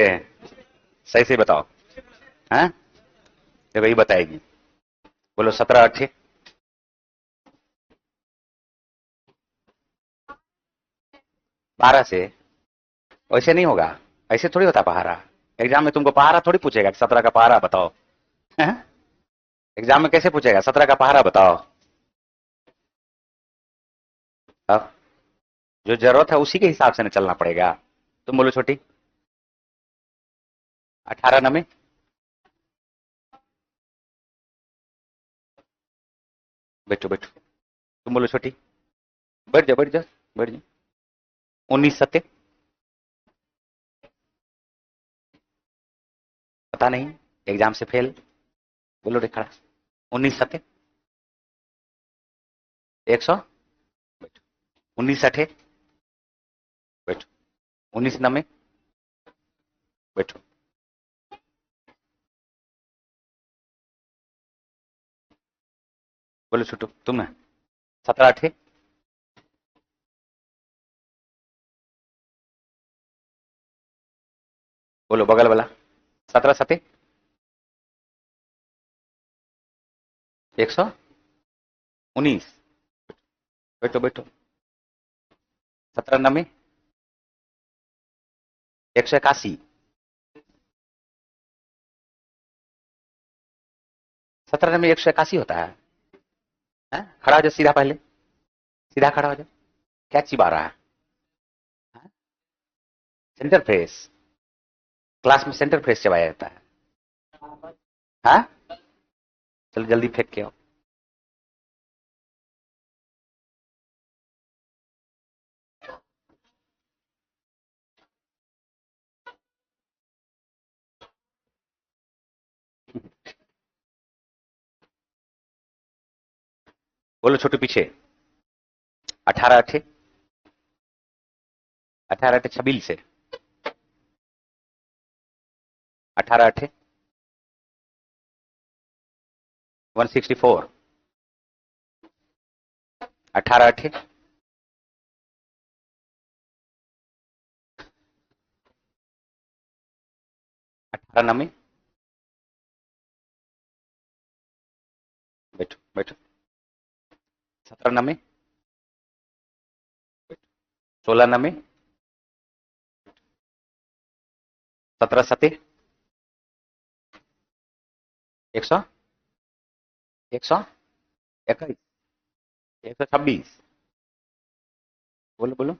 पूछे हैं? सही से बताओ। हाँ, देखो ये बताएगी। बोलो 17 8 12 से। वैसे नहीं होगा, ऐसे थोड़ी होता पहाड़ा। एग्जाम में तुमको पहाड़ा थोड़ी पूछेगा कि 17 का पहाड़ा बताओ। हैं? एग्जाम में कैसे पूछेगा 17 का पहाड़ा बताओ? अब जो जरूरत है उसी के हिसाब से न चलना पड़ेगा। तुम बोलो छोटी। 18 नमे। बैठो बैठो। तुम बोलो छोटी। बैठ जाओ बैठ जाओ बैठ जाओ। 19 सत्य। पता नहीं, एग्जाम से फेल। बोलो रे खड़ा। 19 सत्य 100। बैठो। 19 अठे। बैठो। 19 नमे। बैठो। बोलो छोटू तुम है। 17 अठे। बोलो बगल वाला। 17 सत्य 119। बैठो बैठो। 17 नमे 181। 17 नमे 181 होता है। हैं? खड़ा हो जाओ सीधा पहले। सीधा खड़ा हो जाओ। क्या चिबा रहा है? हैं? Centre fresh. क्लास में सेंटर फ्रेश चबाया जाता है। हाँ, चलो जल्दी फेंक के आओ। बोलो छोटू पीछे। 18 अठे। 18 अठे 26 से। 18 अठे 164। 18 अठे 18 नमे। बैठो बैठो। 17 नमे। 16 नमे। 17 सते 100। 121। 126। बोलो बोलो।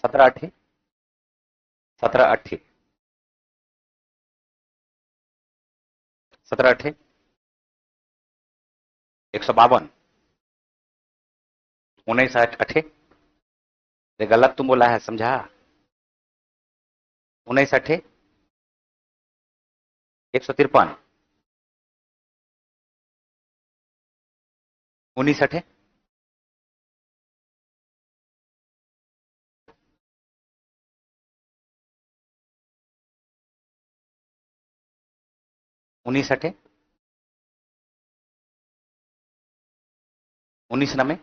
17 अठे। 17 अठे 17 अठे 152। 19 अठे। ये गलत तुम बोला है समझा। 19 अठे 153। 19 अठे 19 अठे 19 नमे।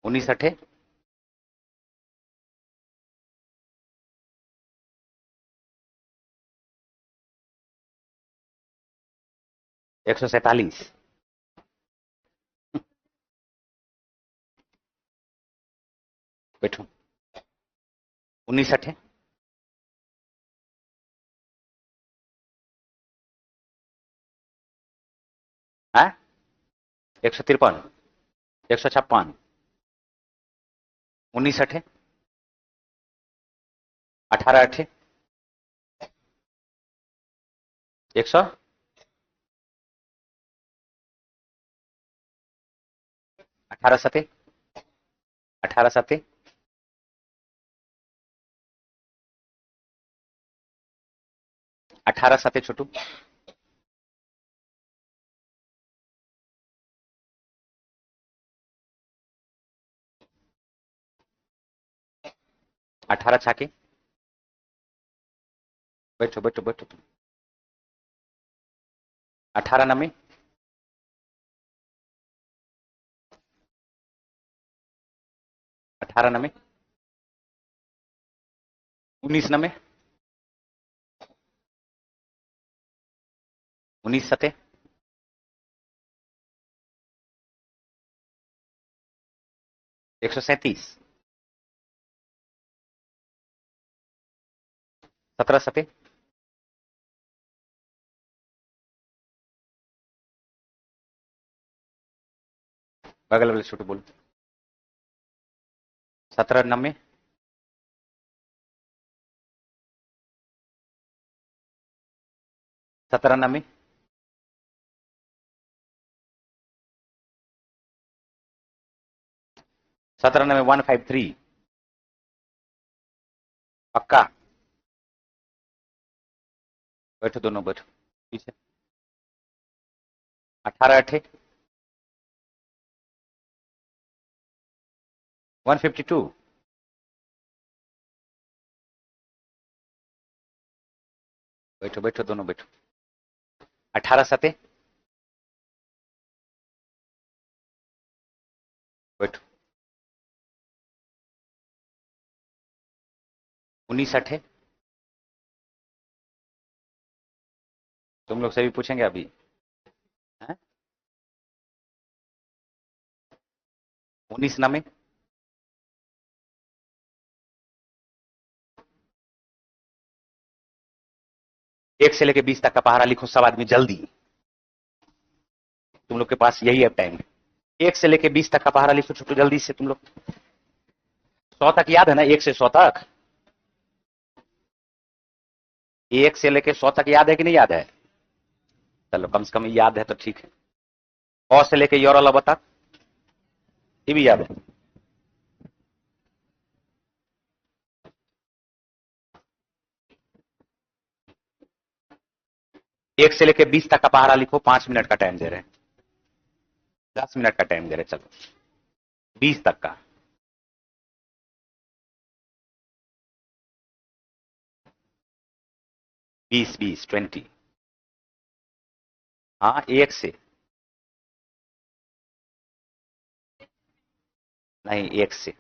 19 अठे 147। बैठो। 19 अठे। हाँ, 153। 156। 19 अठे 18 अठे 100। 18 सते 18 सते 18 सते छोटू। 18 छाके। बैठो बैठो बैठो तुम। 18 नमे। 18 नमे 19 नमे 19 सते 137 17 सते बगल वाले छोटे बोल 17 नमे 17 नमे 17 नमे 153 पक्का बैठो दोनों बैठो पीछे 18 अठे 152 बैठो बैठो दोनों बैठो 18 सते बैठो 19 अठे तुम लोग से भी पूछेंगे अभी है? 19 नमे 1 से लेके 20 तक का पहाड़ा लिखो सब आदमी जल्दी तुम लोग के पास यही है टाइम 1 से लेके 20 तक का पहाड़ा लिखो छोटू जल्दी से तुम लोग 100 तक याद है ना 1 से 100 तक 1 से लेके 100 तक याद है कि नहीं याद है चलो कम से कम याद है तो ठीक है और से लेके योर अलावा तक ये भी याद है 1 से लेके 20 तक का पहाड़ा लिखो 5 मिनट का टाइम दे रहे हैं 10 मिनट का टाइम दे रहे चलो 20 तक का 20 हाँ 1 से नहीं 1 से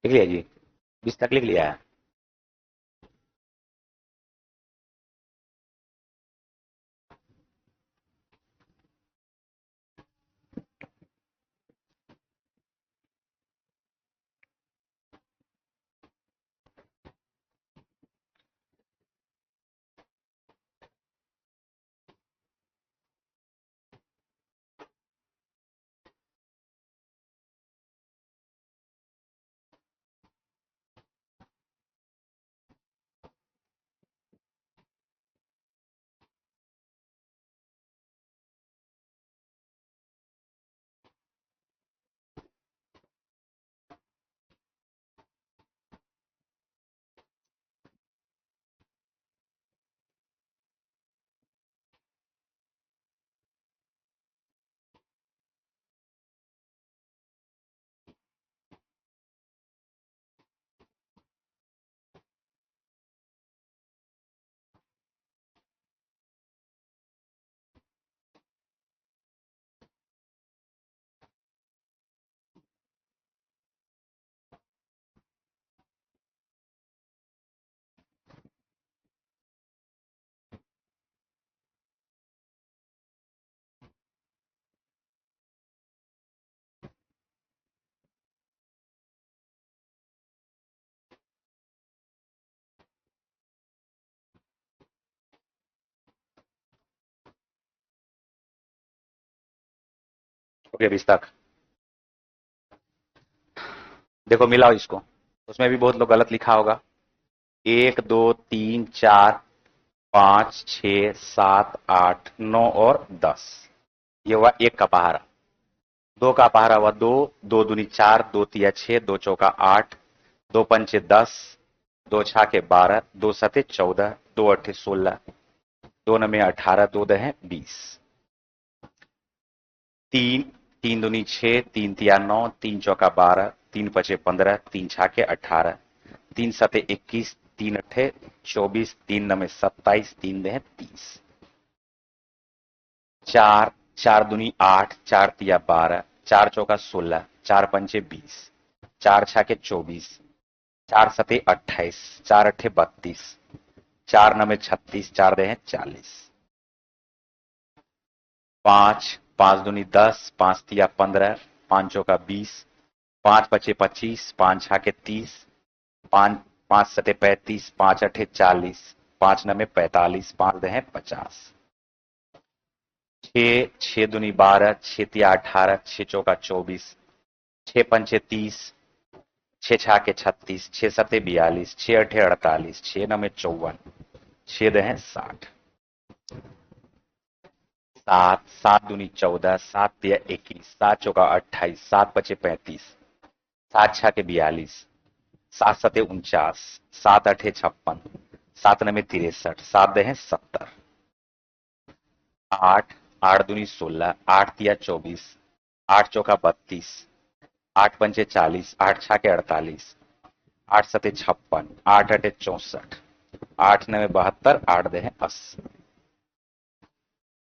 लिख लिया जी 20 तक लिख लिया है। ओके, 20 तक। देखो मिलाओ इसको। उसमें भी बहुत लोग गलत लिखा होगा। 1 2 3 4 5 6 7 8 9 और 10। ये हुआ 1 का पहाड़ा। 2 का पहाड़ा हुआ 2, 2 दूनी 4, 2 तिया 6, 2 चौका 8, 2 पंचे 10, 2 छाके 12, 2 सते 14, 2 अट्ठे 16, 2 नमे 18, 2 दहे 20। 3, 3 दूनी 6, 3 तिया 9, 3 चौका 12, 3 पचे 15, 3 छाके 18, 3 सते 21, 3 अट्ठे 24, 3 नमे 27, 3 दहे 30। 4, 4 दूनी 8, 4 तिया 12, 4 चौका 16, 4 पंचे 20, 4 छाके 24, 4 सते 28, 4 अट्ठे 32, 4 नमे 36, 4 दहे 40। 5, 5 दूनी 10, 5 तिया 15, 5 चौका 20, 5 पचे 25, 5 छाके 30, 5 5 सते 35, 5 अट्ठे 40, 5 नमे 45, 5 दहे 50। 6, 6 दूनी 12, 6 तिया 18, 6 चौका 24, 6 पंचे 30, 6 छाके 36, 6 सते 42, 6 अट्ठे 48, 6 नमे 54, 6 दहे 60। 7, 7 दूनी 14, 7 तिया 21, 7 चौका 28, 7 पचे 35, 7 छाके 42, 7 सते 49, 7 अठे 56, 7 नमे 63, 7 दहे 70। 8, 8 दूनी 16, 8 तिया 24, 8 चौका 32, 8 पंचे 40, 8 छाके 48, 8 सते 56, 8 अठे 64, 8 नवे 72, 8 दहे 80।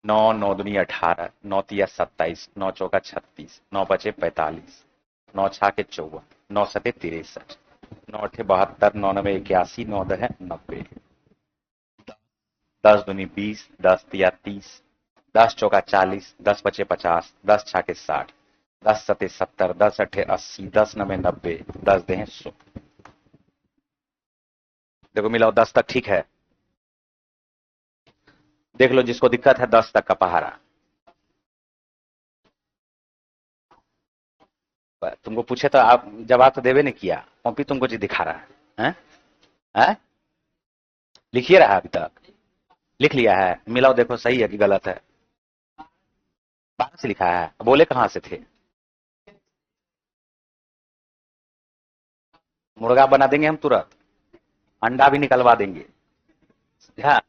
9, 9 दूनी 18, 9 तिया 27, 9 चौका 36, 9 पचे 45, 9 छाके 54, 9 सते 63, 9 अठे 72, 9 नवे 81, 9 दहे 90। 10 दूनी 20, 10 तिया 30, 10 चौका 40, 10 पचे 50, 10 छाके 60, 10 सते 70, 10 अठे 80, 10 नवे 90, 10 दहे 100। देखो मिलाओ 10 तक ठीक है। देख लो जिसको दिक्कत है 10 तक का पहाड़ा। तुमको पूछे तो आप जवाब तो देवे नहीं किया, कॉपी तुमको चीज दिखा रहा है? हैं? लिखिए रहा है अभी तक। लिख लिया है, मिलाओ देखो सही है कि गलत है। बाहर से लिखा है, बोले कहां से थे? मुर्गा बना देंगे हम तुरंत, अंडा भी निकलवा देंगे। हाँ।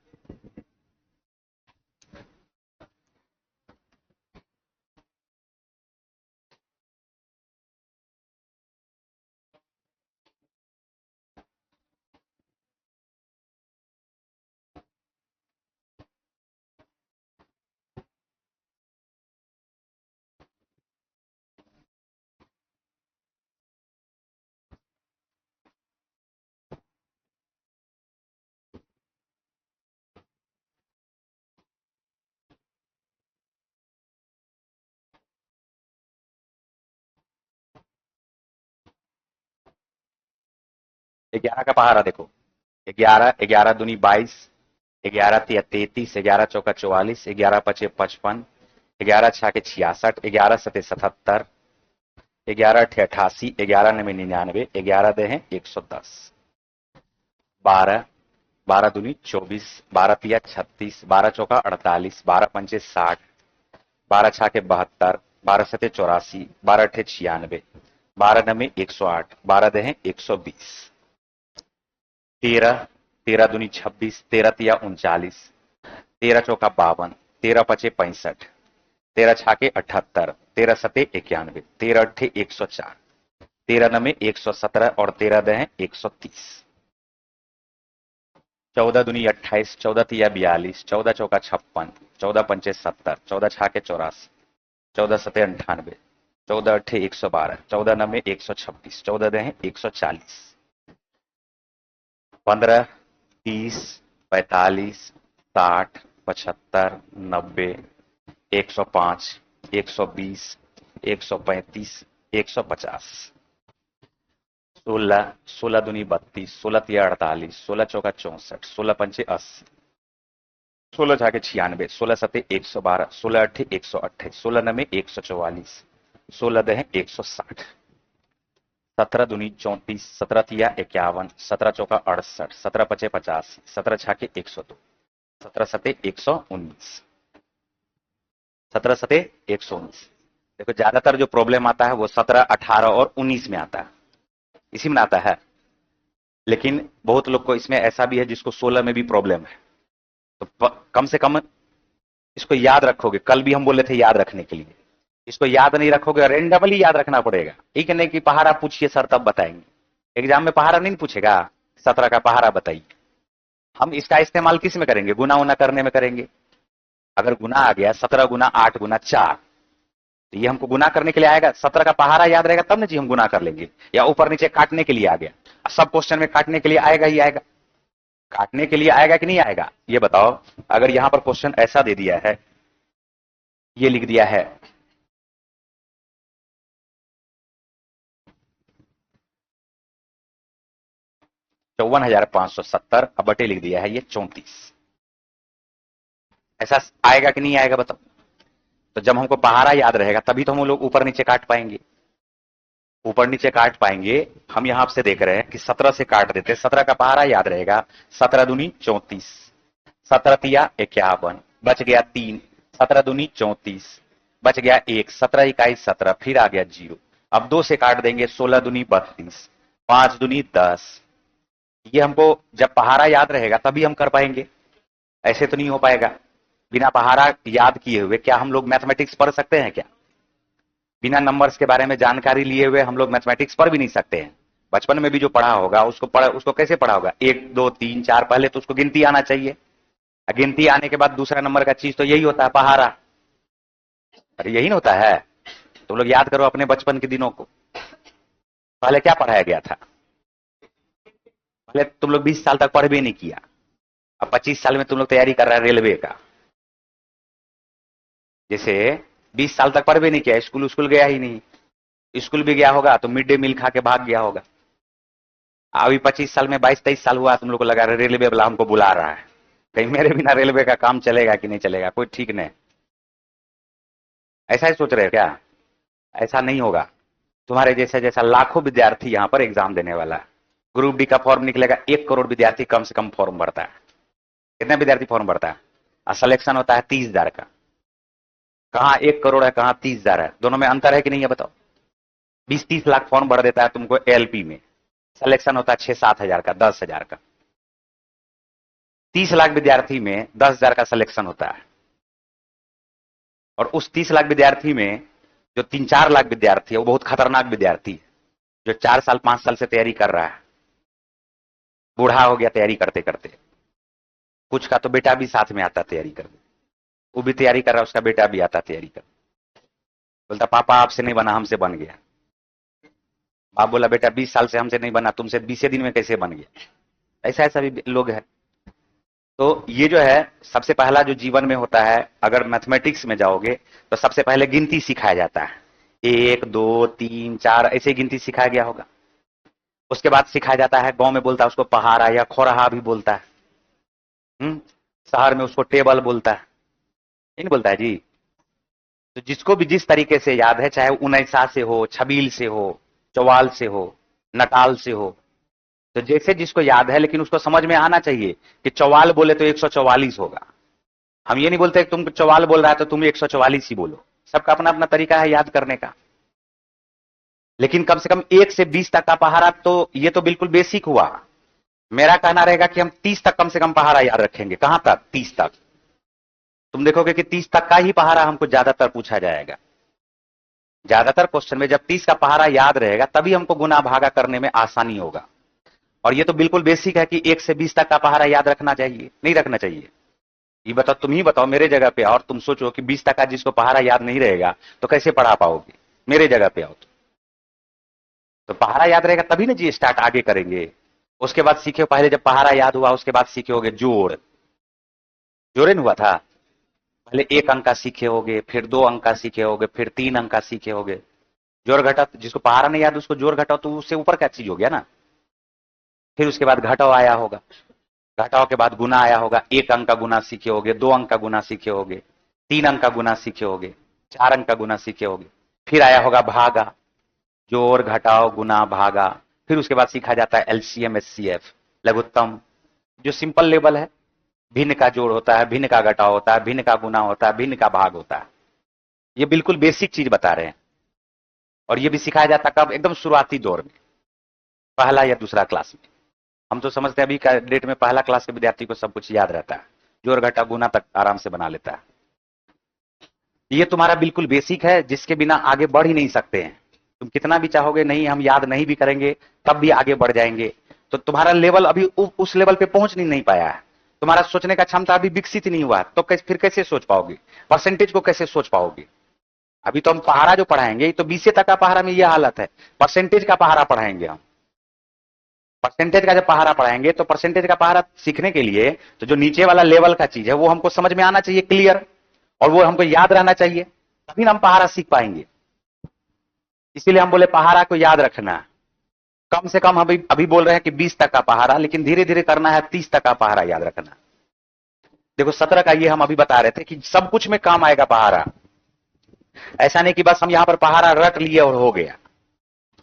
11 का पहाड़ा देखो, 11, 11 दूनी 22, 11 तिया 33, 11 चौका 44, 11 पचे 55, 11 छाके 66, 11 सते 77, 11 अठे 88, 11 नवे 99, 11 दे हैं 110, 12, 12 दूनी 24, 12 तिया 36, 12 चौका 48, 12 पंचे 60, 12 छाके 72, 12 सते 84, 12 अठे 96, 12 नवे 108, 12 दे हैं 120, 13, 13 दूनी 26, 13 तिया 39, 13 चौका 52, 13 पचे 65, 13 छाके 78, 13 सते 91, 13 अट्ठे 104, 13 नमे 117 और 13 दे 130, 14 दूनी 28, 14 तिया 42, 14 चौका 56, 14 पंचे 70, 14 छाके 84, 14 सते 98, 14 अट्ठे 112, 14 नमे 126, 14 दे 140, 15, 30, 45, 60, 75, 90, 105, 120, 135, 150, 16, 16 दूनी 32, 16 तिया 48, 16 चौका 64, 16 पंचे 80, 16 छाके 96, 16 सते 112, 16 अट्ठे 128, 16 नमे 144, 16 दे 160, 17 दूनी 34, 17 तिया 51, 17 चौका 68, 17 पचे 85, 17 छाके 102, 17 सते 119, 17 सते 119। देखो ज्यादातर जो प्रॉब्लम आता है वो 17, 18 और 19 में आता है, इसी में आता है। लेकिन बहुत लोग को इसमें ऐसा भी है जिसको 16 में भी प्रॉब्लम है, तो कम से कम इसको याद रखोगे। कल भी हम बोले थे याद रखने के लिए, इसको याद नहीं रखोगे, रेंडमली याद रखना पड़ेगा। ठीक है, नहीं कि पहाड़ा पूछिए सर तब बताएंगे, एग्जाम में पहाड़ा नहीं पूछेगा, 17 का पहाड़ा बताइए। हम इसका इस्तेमाल किस में करेंगे? गुना उना करने में करेंगे। अगर गुना आ गया 17 गुना 8 गुना 4, तो ये हमको गुना करने के लिए आएगा। 17 का पहाड़ा याद रहेगा तब ना जी हम गुना कर लेंगे। या ऊपर नीचे काटने के लिए आ गया, सब क्वेश्चन में काटने के लिए आएगा ही आएगा। काटने के लिए आएगा कि नहीं आएगा ये बताओ। अगर यहां पर क्वेश्चन ऐसा दे दिया है, ये लिख दिया है 54,570, अब बटे लिख दिया है ये 34, ऐसा आएगा कि नहीं आएगा बताओ। तो जब हमको पहाड़ा याद रहेगा तभी तो हम लोग ऊपर नीचे काट पाएंगे, ऊपर नीचे काट पाएंगे। हम यहां से देख रहे हैं कि 17 से काट देते, 17 का पहाड़ा याद रहेगा, 17 दूनी 34, 17 तिया 51, बच गया 3, 17 दूनी 34, बच गया 1, 17 इकाई 17, फिर आ गया 0। अब 2 से काट देंगे, 16 दूनी 32, 5 दूनी 10। ये हमको जब पहाड़ा याद रहेगा तभी हम कर पाएंगे, ऐसे तो नहीं हो पाएगा। बिना पहाड़ा याद किए हुए क्या हम लोग मैथमेटिक्स पढ़ सकते हैं क्या? बिना नंबर्स के बारे में जानकारी लिए हुए हम लोग मैथमेटिक्स पढ़ भी नहीं सकते हैं। बचपन में भी जो पढ़ा होगा उसको कैसे पढ़ा होगा? 1 2 3 4, पहले तो उसको गिनती आना चाहिए। गिनती आने के बाद दूसरा नंबर का चीज तो यही होता है, पहाड़ा। अरे यही ना होता है। तुम लोग याद करो अपने बचपन के दिनों को, पहले क्या पढ़ाया गया था? पहले तुम लोग 20 साल तक पढ़ भी नहीं किया, अब 25 साल में तुम लोग तैयारी कर रहा है रेलवे का। जैसे 20 साल तक पढ़ भी नहीं किया, स्कूल स्कूल गया ही नहीं, स्कूल भी गया होगा तो मिड डे मील खा के भाग गया होगा। अभी 25 साल में 22-23 साल हुआ, तुम लोग को लगा रेलवे वाला हमको बुला रहा है, कहीं मेरे बिना रेलवे का काम चलेगा कि नहीं चलेगा, कोई ठीक नहीं। ऐसा ही सोच रहे हो क्या? ऐसा नहीं होगा। तुम्हारे जैसा जैसा लाखों विद्यार्थी यहाँ पर एग्जाम देने वाला है। ग्रुप डी का फॉर्म निकलेगा, 1 करोड़ विद्यार्थी कम से कम फॉर्म भरता है। कितने विद्यार्थी फॉर्म भरता है? और सिलेक्शन होता है 30,000 का। कहाँ 1 करोड़ है, कहाँ 30,000 है, दोनों में अंतर है कि नहीं है बताओ। 20-30 लाख फॉर्म भर देता है तुमको एलपी में, सिलेक्शन होता है 6-7 हजार का, 10,000 का। 30 लाख विद्यार्थी में 10,000 का सिलेक्शन होता है। और उस 30 लाख विद्यार्थी में जो 3-4 लाख विद्यार्थी है वो बहुत खतरनाक विद्यार्थी है, जो 4 साल 5 साल से तैयारी कर रहा है, बूढ़ा हो गया तैयारी करते करते। कुछ का तो बेटा भी साथ में आता तैयारी करने, वो भी तैयारी कर रहा है, उसका बेटा भी आता तैयारी कर। बोलता पापा आपसे नहीं बना, हमसे बन गया। बाप बोला बेटा 20 साल से हमसे नहीं बना, तुमसे 20 दिन में कैसे बन गया? ऐसा ऐसा भी लोग हैं। तो ये जो है सबसे पहला जो जीवन में होता है, अगर मैथमेटिक्स में जाओगे तो सबसे पहले गिनती सिखाया जाता है, 1 2 3 4 ऐसे गिनती सिखाया गया होगा। उसके बाद सिखाया जाता है, गांव में बोलता है उसको पहाड़ा या खोरहा भी बोलता है। शहर में उसको टेबल बोलता है, ये नहीं बोलता है जी। तो जिसको भी जिस तरीके से याद है, चाहे 19 से हो, छबील से हो, चौवाल से हो, नटाल से हो, तो जैसे जिसको याद है, लेकिन उसको समझ में आना चाहिए कि चौवाल बोले तो 144 होगा। हम ये नहीं बोलते कि तुम चौवाल बोल रहा है तो तुम 144 ही बोलो। सबका अपना अपना तरीका है याद करने का। लेकिन कम से कम 1 से 20 तक का पहाड़ा, तो ये तो बिल्कुल बेसिक हुआ। मेरा कहना रहेगा कि हम 30 तक कम से कम पहाड़ा याद रखेंगे। कहां तक? 30 तक। तुम देखोगे कि 30 तक का ही पहाड़ा हमको ज्यादातर पूछा जाएगा। ज्यादातर क्वेश्चन में जब 30 का पहाड़ा याद रहेगा तभी हमको गुना भागा करने में आसानी होगा। और ये तो बिल्कुल बेसिक है कि 1 से 20 तक का पहाड़ा याद रखना चाहिए, नहीं रखना चाहिए? ये बताओ, तुम ही बताओ मेरे जगह पे, और तुम सोचो कि 20 तक का जिसको पहाड़ा याद नहीं रहेगा तो कैसे पढ़ा पाओगे? मेरे जगह पे आओ तो पहाड़ा याद रहेगा तभी ना जी स्टार्ट आगे करेंगे। उसके बाद सीखे, पहले जब पहाड़ा याद हुआ उसके बाद सीखे होगे जोड़। जोड़े हुआ था, पहले 1 अंक का सीखे होगे, फिर 2 अंक का सीखे होगे, फिर 3 अंक का सीखे होगे। जोड़ घटा, जिसको पहाड़ा नहीं याद उसको जोड़ घटाओ तो उससे ऊपर क्या चीज हो गया ना। फिर उसके बाद घटाओ आया होगा, घटाओ के बाद गुना आया होगा। 1 अंक का गुना सीखे होगे, 2 अंक का गुना सीखे होगे, 3 अंक का गुना सीखे होगे, 4 अंक का गुना सीखे होगे। फिर आया होगा भागा, जोड़ घटाओ गुना भागा। फिर उसके बाद सीखा जाता है एलसीएम एचसीएफ, लघुत्तम, जो सिंपल लेवल है। भिन्न का जोड़ होता है, भिन्न का घटाव होता है, भिन्न का गुना होता है, भिन्न का भाग होता है। ये बिल्कुल बेसिक चीज बता रहे हैं। और ये भी सिखाया जाता कब? एकदम शुरुआती दौर में, पहला या दूसरा क्लास में। हम तो समझते हैं अभी का डेट में पहला क्लास के विद्यार्थी को सब कुछ याद रहता है, जोड़ घटा गुना तक आराम से बना लेता है। ये तुम्हारा बिल्कुल बेसिक है, जिसके बिना आगे बढ़ ही नहीं सकते हैं। तुम कितना भी चाहोगे नहीं हम याद नहीं भी करेंगे तब भी आगे बढ़ जाएंगे। तो तुम्हारा लेवल अभी उस लेवल पे पहुंच नहीं पाया है। तुम्हारा सोचने का क्षमता अभी विकसित नहीं हुआ, तो फिर कैसे सोच पाओगे? परसेंटेज को कैसे सोच पाओगे? अभी तो हम पहाड़ा जो पढ़ाएंगे तो 20 तक का पहाड़ा में यह हालत है। परसेंटेज का पहाड़ा पढ़ाएंगे हम। परसेंटेज का जब पहाड़ा पढ़ाएंगे तो परसेंटेज का पहाड़ा सीखने के लिए तो जो नीचे वाला लेवल का चीज है वो हमको समझ में आना चाहिए क्लियर, और वो हमको याद रहना चाहिए, तभी हम पहाड़ा सीख पाएंगे। इसीलिए हम बोले पहाड़ा को याद रखना। कम से कम हम अभी बोल रहे हैं कि 20 तक का पहाड़ा, लेकिन धीरे धीरे करना है 30 तक का पहाड़ा याद रखना। देखो 17 का ये हम अभी बता रहे थे कि सब कुछ में काम आएगा पहाड़ा। ऐसा नहीं कि बस हम यहां पर पहाड़ा रट लिए और हो गया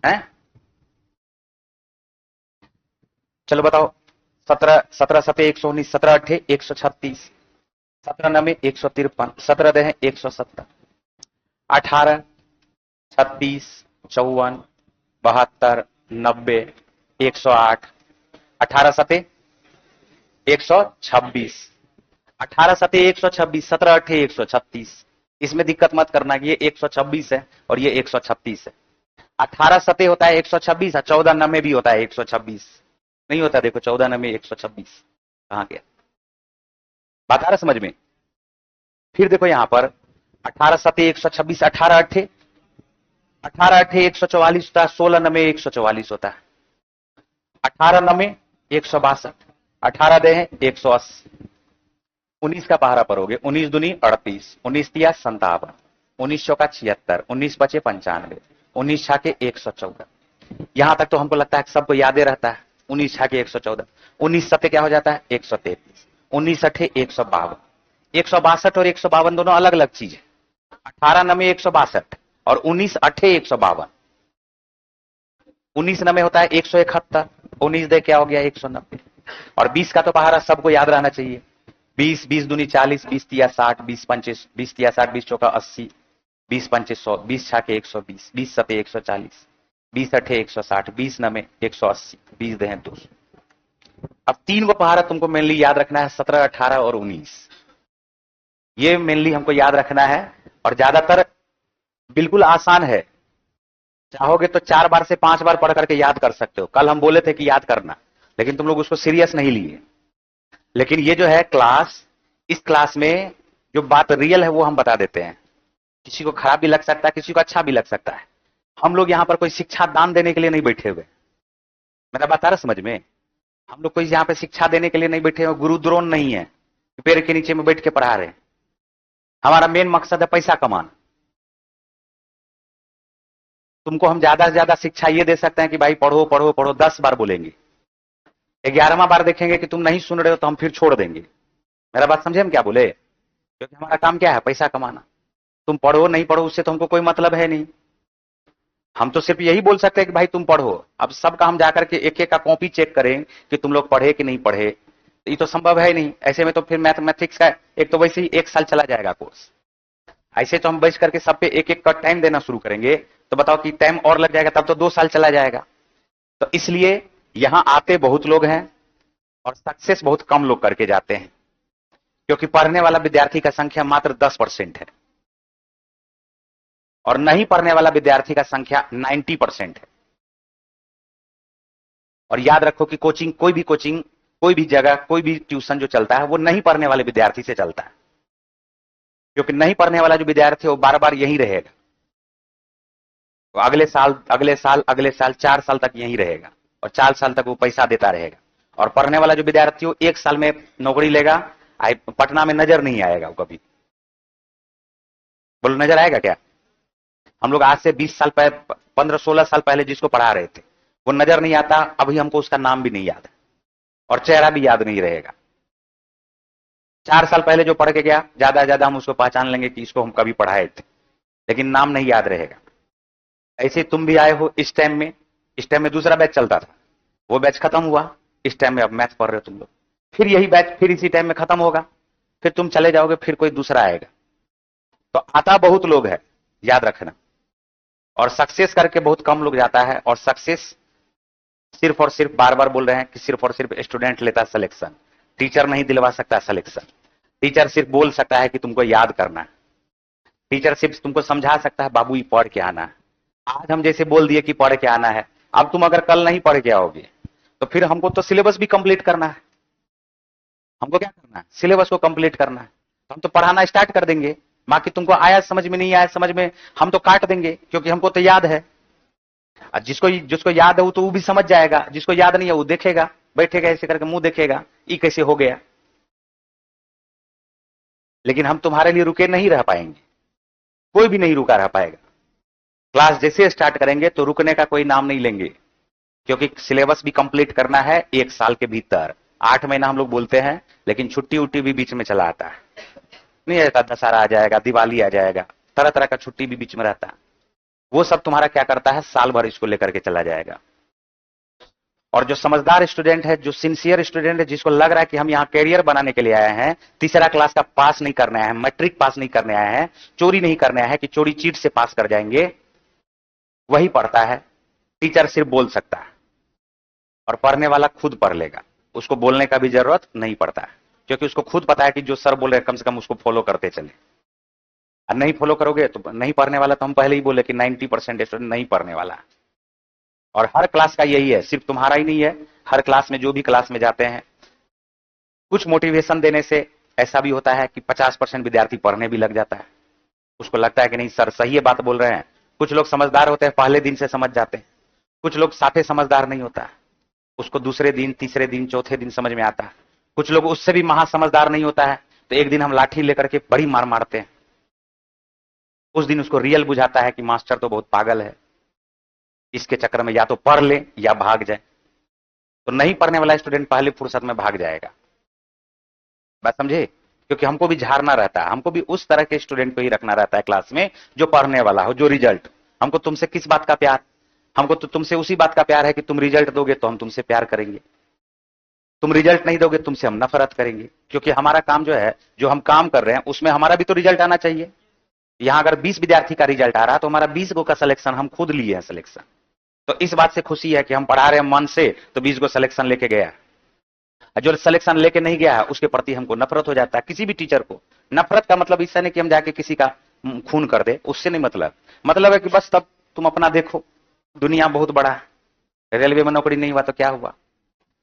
है। चलो बताओ, 17 17 सते 119, 17 अठे 136, 17 नमे 153, 17 दे 170, 18 36 54 72 90 108, 18 सते 126, 18 सते 126, 17 अठे 136। इसमें दिक्कत मत करना कि ये 126 है और ये 136 है। 18 सते होता है 126, 14 नमे भी होता है 126। नहीं होता, देखो 14 नमे 126 कहां गया? बात आ रहा समझ में? फिर देखो यहां पर 18 सते 126, 18 अठे 144 होता है, 16 नमे 144 होता है, 18 नमे 162, 18 दे 180, 19 का पहाड़ा परोगे, 19 दूनी 38, 19 तिया 57, 19 चौका 76, 19 बचे 95, 19 छाके 114। यहां तक तो हमको लगता है सबको यादे रहता है। 19 छाके 114, 19 सते क्या हो जाता है 133, 19 अठे 152, 162 और 152 दोनों अलग अलग चीज है। 18 नमे 162 और 19 अठे 152। 19 नमे होता है 171, 19 दे क्या हो गया 190। और 20 का तो पहाड़ा सबको याद रहना चाहिए। 20 20 दूनी 40, 20 तिया 60, 20 पंचे 20 तिया 60, 20 चौका 80, 20 पंचे 100, 20 छाके 120, 20 सते 140, 20 अठे 160, 20 नमे 180, 20 दे 200। अब 3 को पहाड़ा तुमको मेनली याद रखना है, 17 18 और 19। ये मेनली हमको याद रखना है और ज्यादातर बिल्कुल आसान है। चाहोगे तो 4 बार से 5 बार पढ़ करके याद कर सकते हो। कल हम बोले थे कि याद करना, लेकिन तुम लोग उसको सीरियस नहीं लिए। लेकिन ये जो है क्लास, इस क्लास में जो बात रियल है वो हम बता देते हैं। किसी को खराब भी लग सकता है, किसी को अच्छा भी लग सकता है। हम लोग यहाँ पर कोई शिक्षा दान देने के लिए नहीं बैठे हुए। मेरा बात आ रहा समझ में? हम लोग कोई यहाँ पे शिक्षा देने के लिए नहीं बैठे हुए, गुरु द्रोण नहीं है पेड़ के नीचे में बैठ के पढ़ा रहे हैं। हमारा मेन मकसद है पैसा कमाना। तुमको हम ज्यादा से ज्यादा शिक्षा ये दे सकते हैं कि भाई पढ़ो पढ़ो पढ़ो, 10 बार बोलेंगे, 11वां बार देखेंगे कि तुम नहीं सुन रहे हो तो हम फिर छोड़ देंगे। मेरा बात समझे हम क्या बोले? क्योंकि हमारा काम क्या है? पैसा कमाना। तुम पढ़ो नहीं पढ़ो उससे तो हमको कोई मतलब है नहीं। हम तो सिर्फ यही बोल सकते हैं कि भाई तुम पढ़ो। अब सबका हम जाकर के एक एक का कॉपी चेक करें कि तुम लोग पढ़े कि नहीं पढ़े, ये तो संभव है नहीं। ऐसे में तो फिर मैथमेटिक्स का एक तो वैसे ही 1 साल चला जाएगा कोर्स। ऐसे तो हम बैठ करके सब पे एक एक का टाइम देना शुरू करेंगे तो बताओ कि टाइम और लग जाएगा, तब तो 2 साल चला जाएगा। तो इसलिए यहां आते बहुत लोग हैं और सक्सेस बहुत कम लोग करके जाते हैं, क्योंकि पढ़ने वाला विद्यार्थी का संख्या मात्र 10% है और नहीं पढ़ने वाला विद्यार्थी का संख्या 90% है। और याद रखो कि कोचिंग कोई भी जगह कोई भी ट्यूशन जो चलता है वो नहीं पढ़ने वाले विद्यार्थी से चलता है, क्योंकि नहीं पढ़ने वाला जो विद्यार्थी है वो बार बार यहीं रहेगा, वो अगले साल 4 साल तक यहीं रहेगा और 4 साल तक वो पैसा देता रहेगा। और पढ़ने वाला जो विद्यार्थी हो 1 साल में नौकरी लेगा, पटना में नजर नहीं आएगा वो कभी। बोलो नजर आएगा क्या? हम लोग आज से 20 साल पहले 15-16 साल पहले जिसको पढ़ा रहे थे वो नजर नहीं आता, अभी हमको उसका नाम भी नहीं याद है और चेहरा भी याद नहीं रहेगा। 4 साल पहले जो पढ़ के गया ज्यादा हम उसको पहचान लेंगे कि इसको हम कभी पढ़ाए थे, लेकिन नाम नहीं याद रहेगा। ऐसे तुम भी आए हो इस टाइम में दूसरा बैच चलता था, वो बैच खत्म हुआ, इस टाइम में अब मैथ पढ़ रहे हो तुम लोग, फिर यही बैच फिर इसी टाइम में खत्म होगा, फिर तुम चले जाओगे, फिर कोई दूसरा आएगा। तो आता बहुत लोग है, याद रखना, और सक्सेस करके बहुत कम लोग जाता है। और सक्सेस सिर्फ और सिर्फ बार बार बोल रहे हैं कि सिर्फ और सिर्फ स्टूडेंट लेता सिलेक्शन, टीचर नहीं दिलवा सकता सिलेक्शन। टीचर सिर्फ बोल सकता है कि तुमको याद करना है, टीचर सिर्फ तुमको समझा सकता है बाबू ये पढ़ के आना है। आज हम जैसे बोल दिए कि पढ़ के आना है, अब तुम अगर कल नहीं पढ़ के आओगे तो फिर हमको तो सिलेबस भी कंप्लीट करना है। हमको क्या करना है? सिलेबस को कंप्लीट करना है। तो हम तो पढ़ाना स्टार्ट कर देंगे, बाकी तुमको आया समझ में नहीं आया समझ में हम तो काट देंगे, क्योंकि हमको तो याद है। जिसको जिसको याद है वो तो वो भी समझ जाएगा, जिसको याद नहीं है वो देखेगा, बैठेगा ऐसे करके मुंह देखेगा, ये कैसे हो गया। लेकिन हम तुम्हारे लिए रुके नहीं रह पाएंगे, कोई भी नहीं रुका रह पाएगा। क्लास जैसे स्टार्ट करेंगे तो रुकने का कोई नाम नहीं लेंगे, क्योंकि सिलेबस भी कंप्लीट करना है 1 साल के भीतर। 8 महीना हम लोग बोलते हैं, लेकिन छुट्टी उट्टी भी बीच में चला आता है, नहीं रहता। दशहरा आ जाएगा, दिवाली आ जाएगा, तरह तरह का छुट्टी भी बीच में रहता है। वो सब तुम्हारा क्या करता है, साल भर इसको लेकर के चला जाएगा। और जो समझदार स्टूडेंट है, जो सिंसियर स्टूडेंट है, जिसको लग रहा है कि हम यहाँ कैरियर बनाने के लिए आए हैं, तीसरा क्लास का पास नहीं करने आए हैं, मैट्रिक पास नहीं करने आए हैं, चोरी नहीं करने आए हैं कि चोरी चीट से पास कर जाएंगे, वही पढ़ता है। टीचर सिर्फ बोल सकता है और पढ़ने वाला खुद पढ़ लेगा, उसको बोलने का भी जरूरत नहीं पड़ता है, क्योंकि उसको खुद पता है कि जो सर बोल रहे कम से कम उसको फॉलो करते चले। और नहीं फॉलो करोगे तो नहीं पढ़ने वाला, तो हम पहले ही बोले कि 90% स्टूडेंट नहीं पढ़ने वाला। और हर क्लास का यही है, सिर्फ तुम्हारा ही नहीं है, हर क्लास में जो भी क्लास में जाते हैं, कुछ मोटिवेशन देने से ऐसा भी होता है कि 50% विद्यार्थी पढ़ने भी लग जाता है। उसको लगता है कि नहीं सर सही है बात बोल रहे हैं। कुछ लोग समझदार होते हैं, पहले दिन से समझ जाते हैं। कुछ लोग साफे समझदार नहीं होता है, उसको दूसरे दिन, तीसरे दिन, चौथे दिन समझ में आता है। कुछ लोग उससे भी महा समझदार नहीं होता है, तो एक दिन हम लाठी लेकर के बड़ी मार मारते हैं, उस दिन उसको रियल बुझाता है कि मास्टर तो बहुत पागल है, इसके चक्कर में या तो पढ़ ले या भाग जाए। तो नहीं पढ़ने वाला स्टूडेंट पहले फुर्सत में भाग जाएगा। बात समझे? क्योंकि हमको भी झाड़ना रहता है, हमको भी उस तरह के स्टूडेंट को ही रखना रहता है क्लास में जो पढ़ने वाला हो, जो रिजल्ट। हमको तुमसे किस बात का प्यार? हमको तो तुमसे उसी बात का प्यार है कि तुम रिजल्ट दोगे तो हम तुमसे प्यार करेंगे, तुम रिजल्ट नहीं दोगे तुमसे हम नफरत करेंगे। क्योंकि हमारा काम जो है, जो हम काम कर रहे हैं उसमें हमारा भी तो रिजल्ट आना चाहिए। यहां अगर 20 विद्यार्थी का रिजल्ट आ रहा है तो हमारा 20 गो का सिलेक्शन हम खुद लिए हैं सिलेक्शन। तो इस बात से खुशी है कि हम पढ़ा रहे हैं मन से, तो 20 गो सिलेक्शन लेके गया। जो सिलेक्शन लेके नहीं गया है उसके प्रति हमको नफरत हो जाता है। किसी भी टीचर को नफरत का मतलब इससे नहीं कि हम जाके किसी का खून कर दे, उससे नहीं। मतलब है कि बस तब तुम अपना देखो, दुनिया बहुत बड़ा है। रेलवे में नौकरी नहीं हुआ तो क्या हुआ,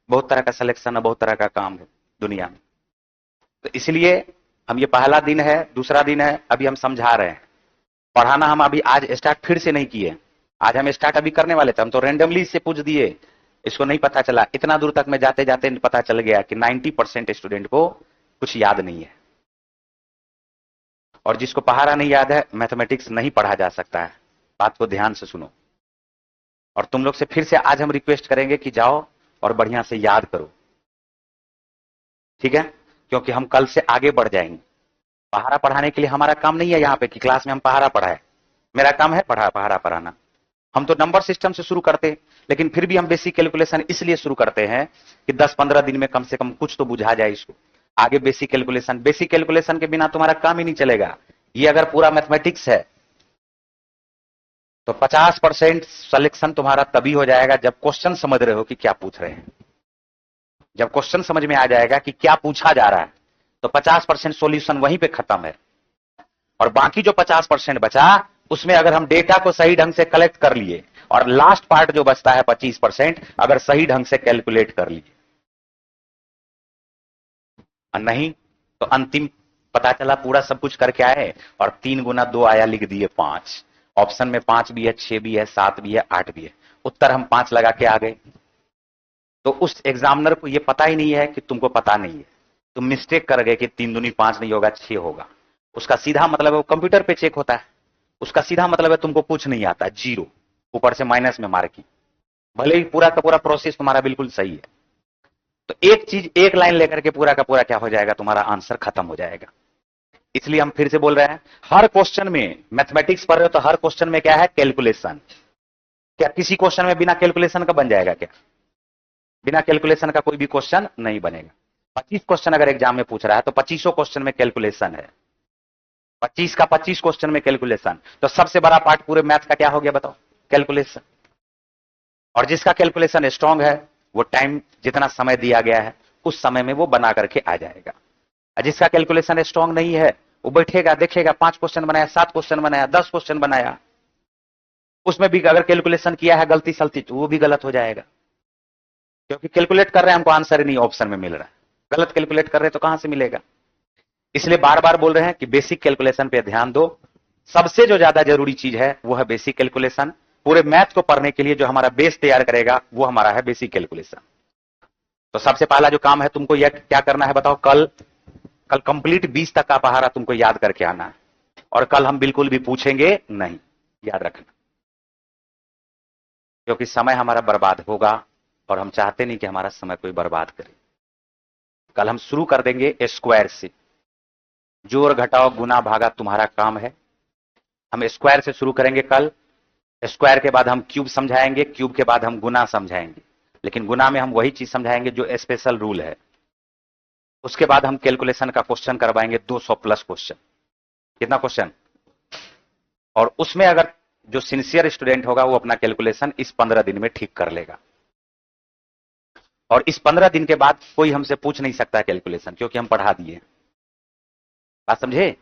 बहुत तरह का सिलेक्शन है, बहुत तरह का काम है दुनिया में। तो इसलिए हम, ये पहला दिन है, दूसरा दिन है, अभी हम समझा रहे हैं। पढ़ाना हम अभी आज स्टार्ट फिर से नहीं किए, आज हम स्टार्ट अभी करने वाले थे। हम तो रेंडमली इससे पूछ दिए, इसको नहीं पता चला। इतना दूर तक में जाते जाते पता चल गया कि 90% स्टूडेंट को कुछ याद नहीं है। और जिसको पहाड़ा नहीं याद है, मैथमेटिक्स नहीं पढ़ा जा सकता है। बात को ध्यान से सुनो। और तुम लोग से फिर से आज हम रिक्वेस्ट करेंगे कि जाओ और बढ़िया से याद करो, ठीक है? क्योंकि हम कल से आगे बढ़ जाएंगे। पहाड़ा पढ़ाने के लिए हमारा काम नहीं है यहाँ पे कि क्लास में हम पहाड़ा पढ़ाए। मेरा काम है पहाड़ा पढ़ाना। हम तो नंबर सिस्टम से शुरू करते हैं, लेकिन फिर भी हम बेसिक कैलकुलेशन इसलिए शुरू करते हैं कि 10-15 दिन में कम से कम कुछ तो बुझा जाए इसको। आगे बेसिक कैलकुलेशन के बिना तुम्हारा काम ही नहीं चलेगा। ये अगर पूरा मैथमेटिक्स है तो 50% सिलेक्शन तुम्हारा तभी हो जाएगा जब क्वेश्चन समझ रहे हो कि क्या पूछ रहे हैं। जब क्वेश्चन समझ में आ जाएगा कि क्या पूछा जा रहा है तो 50% सॉल्यूशन वहीं पे खत्म है। और बाकी जो 50% बचा उसमें अगर हम डेटा को सही ढंग से कलेक्ट कर लिए और लास्ट पार्ट जो बचता है 25% अगर सही ढंग से कैलकुलेट कर लिए, और नहीं तो अंतिम पता चला पूरा सब कुछ करके आए और 3 गुना 2 आया, लिख दिए 5। ऑप्शन में 5 भी है, 6 भी है, 7 भी है, 8 भी है, उत्तर हम 5 लगा के आ गए। तो उस एग्जामिनर को यह पता ही नहीं है कि तुमको पता नहीं है। तुम मिस्टेक कर गए कि 3 दूनी 5 नहीं होगा, 6 होगा। उसका सीधा मतलब है वो कंप्यूटर पे चेक होता है। उसका सीधा मतलब है तुमको कुछ नहीं आता, 0, ऊपर से माइनस में मार्क की, भले ही पूरा का पूरा प्रोसेस तुम्हारा बिल्कुल सही है। तो एक चीज, एक लाइन लेकर के पूरा का पूरा क्या हो जाएगा, तुम्हारा आंसर खत्म हो जाएगा। इसलिए हम फिर से बोल रहे हैं, हर क्वेश्चन में, मैथमेटिक्स पढ़ रहे हो तो हर क्वेश्चन में क्या है, कैलकुलेशन। क्या किसी क्वेश्चन में बिना कैलकुलेशन का बन जाएगा क्या? बिना कैलकुलेशन का कोई भी क्वेश्चन नहीं बनेगा। 25 क्वेश्चन अगर एग्जाम में पूछ रहा है तो 25 क्वेश्चन में कैलकुलेशन है। 25 का 25 क्वेश्चन में कैलकुलेशन। तो सबसे बड़ा पार्ट पूरे मैथ का क्या हो गया बताओ, कैलकुलेशन। और जिसका कैलकुलेशन स्ट्रांग है वो टाइम, जितना समय दिया गया है उस समय में वो बना करके आ जाएगा। जिसका कैलकुलेशन स्ट्रांग नहीं है वो बैठेगा, देखेगा 5 क्वेश्चन बनाया, 7 क्वेश्चन बनाया, 10 क्वेश्चन बनाया, उसमें भी अगर कैलकुलेशन किया है गलती सलती तो वो भी गलत हो जाएगा। क्योंकि कैलकुलेट कर रहे हैं, हमको आंसर ही नहीं ऑप्शन में मिल रहा है। गलत कैलकुलेट कर रहे हैं तो कहां से मिलेगा? इसलिए बार बार बोल रहे हैं कि बेसिक कैलकुलेशन पे ध्यान दो। सबसे जो ज्यादा जरूरी चीज है वो है बेसिक कैलकुलेशन। पूरे मैथ को पढ़ने के लिए जो हमारा बेस तैयार करेगा वो हमारा है बेसिक कैलकुलेशन। तो सबसे पहला जो काम है तुमको यह क्या करना है बताओ, कल कंप्लीट 20 तक का पहाड़ा तुमको याद करके आना है। और कल हम बिल्कुल भी पूछेंगे नहीं, याद रखना, क्योंकि समय हमारा बर्बाद होगा और हम चाहते नहीं कि हमारा समय कोई बर्बाद करे। कल हम शुरू कर देंगे स्क्वायर से। जोड़ घटाओ गुना भागा तुम्हारा काम है। हम स्क्वायर से शुरू करेंगे कल। स्क्वायर के बाद हम क्यूब समझाएंगे, क्यूब के बाद हम गुना समझाएंगे, लेकिन गुना में हम वही चीज समझाएंगे जो स्पेशल रूल है। उसके बाद हम कैलकुलेशन का क्वेश्चन करवाएंगे, 200 प्लस क्वेश्चन। कितना क्वेश्चन? और उसमें अगर जो सिंसियर स्टूडेंट होगा वो अपना कैलकुलेशन इस 15 दिन में ठीक कर लेगा। और इस 15 दिन के बाद कोई हमसे पूछ नहीं सकता कैलकुलेशन, क्योंकि हम पढ़ा दिए। बात समझे?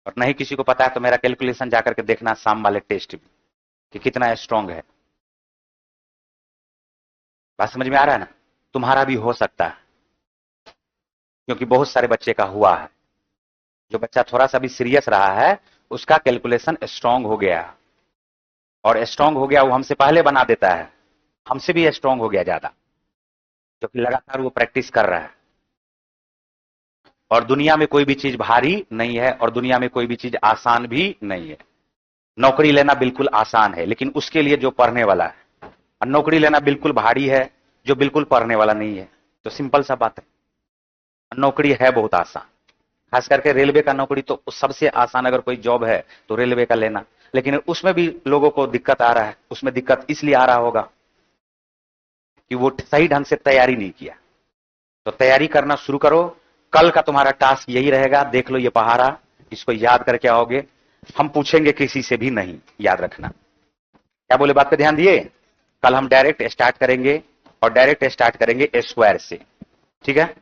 और नहीं किसी को पता है तो मेरा कैलकुलेशन जाकर के देखना शाम वाले टेस्ट में कि कितना स्ट्रांग है। बात समझ में आ रहा है ना? तुम्हारा भी हो सकता है, क्योंकि बहुत सारे बच्चे का हुआ है। जो बच्चा थोड़ा सा भी सीरियस रहा है उसका कैलकुलेशन स्ट्रांग हो गया, और स्ट्रांग हो गया वो हमसे पहले बना देता है, हमसे भी स्ट्रांग हो गया ज्यादा, क्योंकि लगातार वो प्रैक्टिस कर रहा है। और दुनिया में कोई भी चीज भारी नहीं है और दुनिया में कोई भी चीज आसान भी नहीं है। नौकरी लेना बिल्कुल आसान है, लेकिन उसके लिए जो पढ़ने वाला है, और नौकरी लेना बिल्कुल भारी है जो बिल्कुल पढ़ने वाला नहीं है। तो सिंपल सा बात है, नौकरी है बहुत आसान, खास करके रेलवे का नौकरी तो सबसे आसान अगर कोई जॉब है तो रेलवे का लेना। लेकिन उसमें भी लोगों को दिक्कत आ रहा है। उसमें दिक्कत इसलिए आ रहा होगा कि वो सही ढंग से तैयारी नहीं किया। तो तैयारी करना शुरू करो। कल का तुम्हारा टास्क यही रहेगा, देख लो ये पहाड़ा, इसको याद करके आओगे। हम पूछेंगे किसी से भी नहीं, याद रखना। क्या बोले, बात पे ध्यान दिए? कल हम डायरेक्ट स्टार्ट करेंगे, और डायरेक्ट स्टार्ट करेंगे स्क्वायर से, ठीक है?